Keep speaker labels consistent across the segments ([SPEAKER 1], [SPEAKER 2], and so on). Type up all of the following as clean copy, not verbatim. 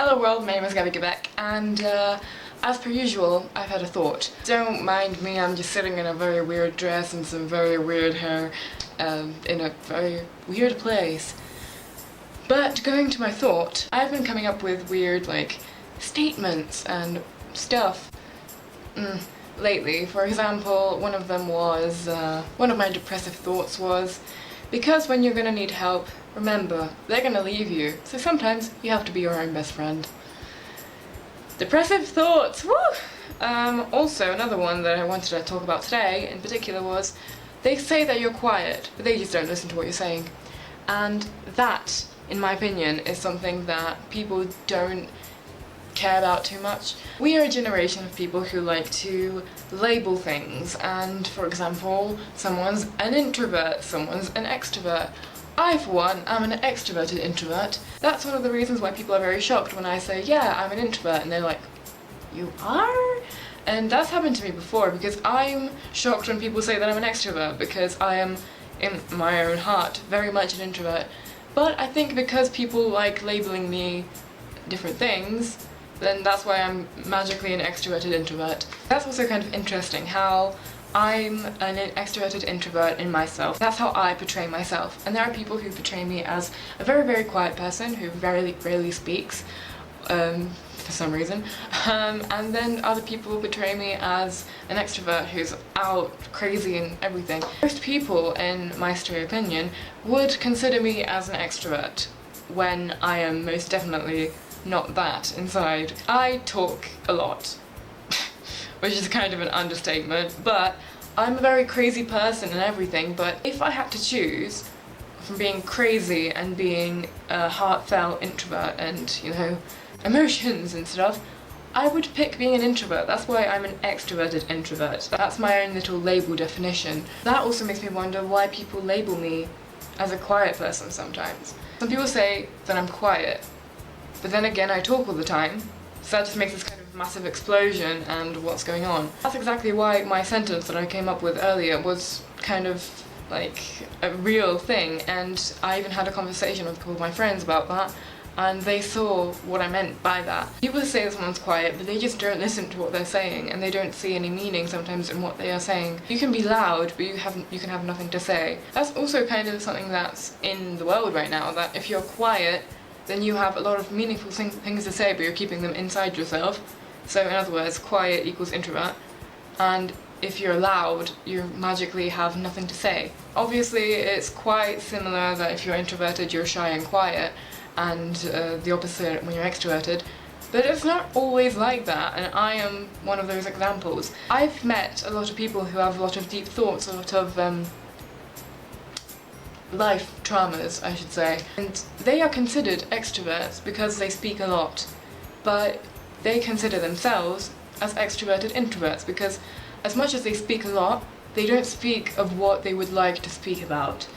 [SPEAKER 1] Hello world, my name is Gabby Gibek, and as per usual, I've had a thought. Don't mind me, I'm just sitting in a very weird dress and some very weird hair in a very weird place. But going to my thought, I've been coming up with weird, statements and stuff lately. For example, one of them was, one of my depressive thoughts was, because when you're gonna need help, remember, they're gonna leave you, so sometimes you have to be your own best friend. Depressive thoughts, woo! Also, another one that I wanted to talk about today, in particular, was, they say that you're quiet, but they just don't listen to what you're saying. And that, in my opinion, is something that people don't care about too much. We are a generation of people who like to label things, and for example, someone's an introvert, someone's an extrovert. I, for one, am an extroverted introvert. That's one of the reasons why people are very shocked when I say, yeah, I'm an introvert, and they're like, you are? And that's happened to me before, because I'm shocked when people say that I'm an extrovert, because I am, in my own heart, very much an introvert. But I think because people like labeling me different things, then that's why I'm magically an extroverted introvert. That's also kind of interesting, how I'm an extroverted introvert in myself. That's how I portray myself. And there are people who portray me as a very, very quiet person who very rarely speaks, for some reason. And then other people portray me as an extrovert who's out crazy and everything. Most people, in my stray opinion, would consider me as an extrovert when I am most definitely not that inside. I talk a lot, which is kind of an understatement, but I'm a very crazy person and everything, but if I had to choose from being crazy and being a heartfelt introvert and, you know, emotions and stuff, I would pick being an introvert. That's why I'm an extroverted introvert. That's my own little label definition. That also makes me wonder why people label me as a quiet person sometimes. Some people say that I'm quiet, but then again I talk all the time, so that just makes this kind of massive explosion and what's going on. That's exactly why my sentence that I came up with earlier was kind of like a real thing, and I even had a conversation with a couple of my friends about that, and they saw what I meant by that. People say that someone's quiet, but they just don't listen to what they're saying, and they don't see any meaning sometimes in what they are saying. You can be loud, but you can have nothing to say. That's also kind of something that's in the world right now, that if you're quiet, then you have a lot of meaningful things to say, but you're keeping them inside yourself. So in other words, quiet equals introvert, and if you're loud, you magically have nothing to say. Obviously, it's quite similar that if you're introverted, you're shy and quiet, and the opposite when you're extroverted, but it's not always like that, and I am one of those examples. I've met a lot of people who have a lot of deep thoughts, a lot of life traumas, I should say, and they are considered extroverts because they speak a lot, but they consider themselves as extroverted introverts because as much as they speak a lot, they don't speak of what they would like to speak about.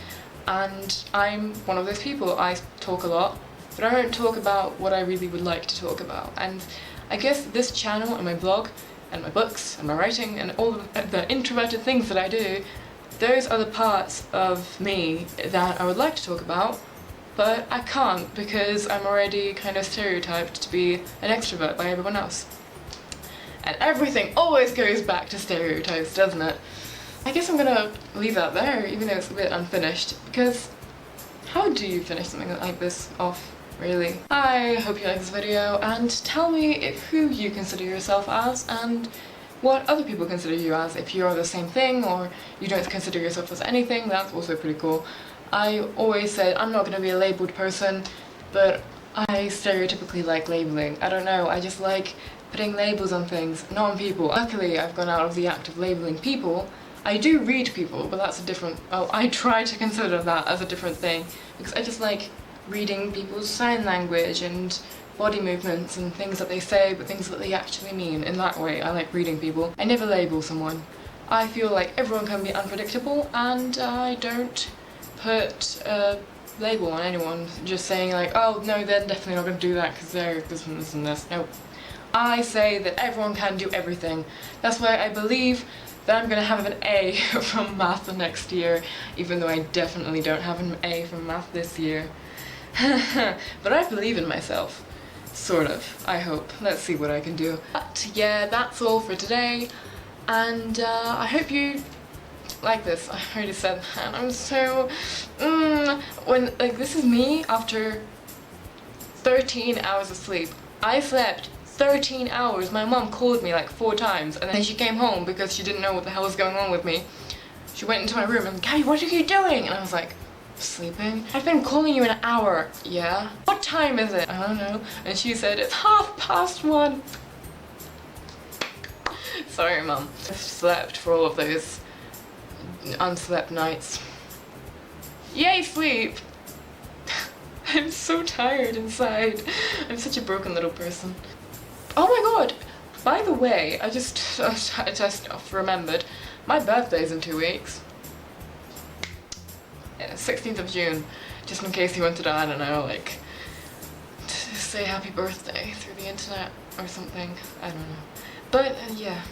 [SPEAKER 1] And I'm one of those people. I talk a lot, but I don't talk about what I really would like to talk about. And I guess this channel and my blog and my books and my writing and all the introverted things that I do, those are the parts of me that I would like to talk about, but I can't because I'm already kind of stereotyped to be an extrovert by everyone else. And everything always goes back to stereotypes, doesn't it? I guess I'm gonna leave that there, even though it's a bit unfinished, because how do you finish something like this off, really? I hope you like this video, and tell me who you consider yourself as, and what other people consider you as. If you're the same thing, or you don't consider yourself as anything, that's also pretty cool. I always said I'm not gonna be a labelled person, but I stereotypically like labeling. I don't know, I just like putting labels on things, not on people. Luckily, I've gone out of the act of labeling people. I do read people, but that's a different, well, I try to consider that as a different thing, because I just like reading people's sign language and body movements and things that they say, but things that they actually mean. In that way, I like reading people. I never label someone. I feel like everyone can be unpredictable, and I don't put a label on anyone, just saying like, oh no, they're definitely not going to do that because they're this and this and this. No. I say that everyone can do everything. That's why I believe that I'm going to have an A from math the next year, even though I definitely don't have an A from math this year. But I believe in myself. Sort of, I hope. Let's see what I can do. But yeah, that's all for today, and I hope you like this. I already said that. I'm so when like this is me after 13 hours of sleep. I slept 13 hours. My mom called me like 4 times, and then she came home because she didn't know what the hell was going on with me. She went into my room and, Gabby, what are you doing? And I was like, sleeping? I've been calling you an hour. Yeah? What time is it? I don't know. And she said, it's 1:30. Sorry, Mum. I've slept for all of those unslept nights. Yay, sleep! I'm so tired inside. I'm such a broken little person. Oh my god! By the way, I just remembered, my birthday's in 2 weeks. Yeah, 16th of June. Just in case you wanted to, I don't know, like, say happy birthday through the internet or something. I don't know. But, yeah.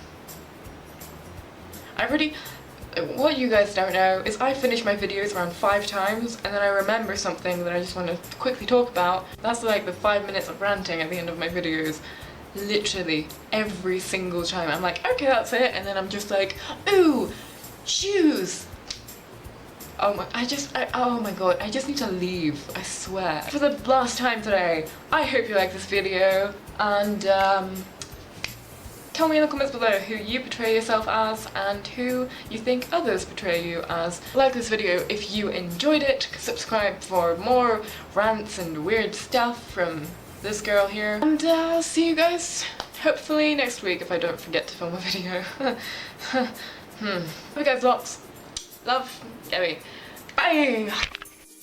[SPEAKER 1] What you guys don't know is I finish my videos around 5 times, and then I remember something that I just want to quickly talk about. That's like the 5 minutes of ranting at the end of my videos. Literally every single time. I'm like, okay, that's it, and then I'm just like, ooh, shoes! Oh my god, I just need to leave, I swear. For the last time today, I hope you like this video, and tell me in the comments below who you portray yourself as and who you think others portray you as. Like this video if you enjoyed it, subscribe for more rants and weird stuff from this girl here, and I'll see you guys hopefully next week if I don't forget to film a video. Bye guys, lots. Love, Gabby. Bye!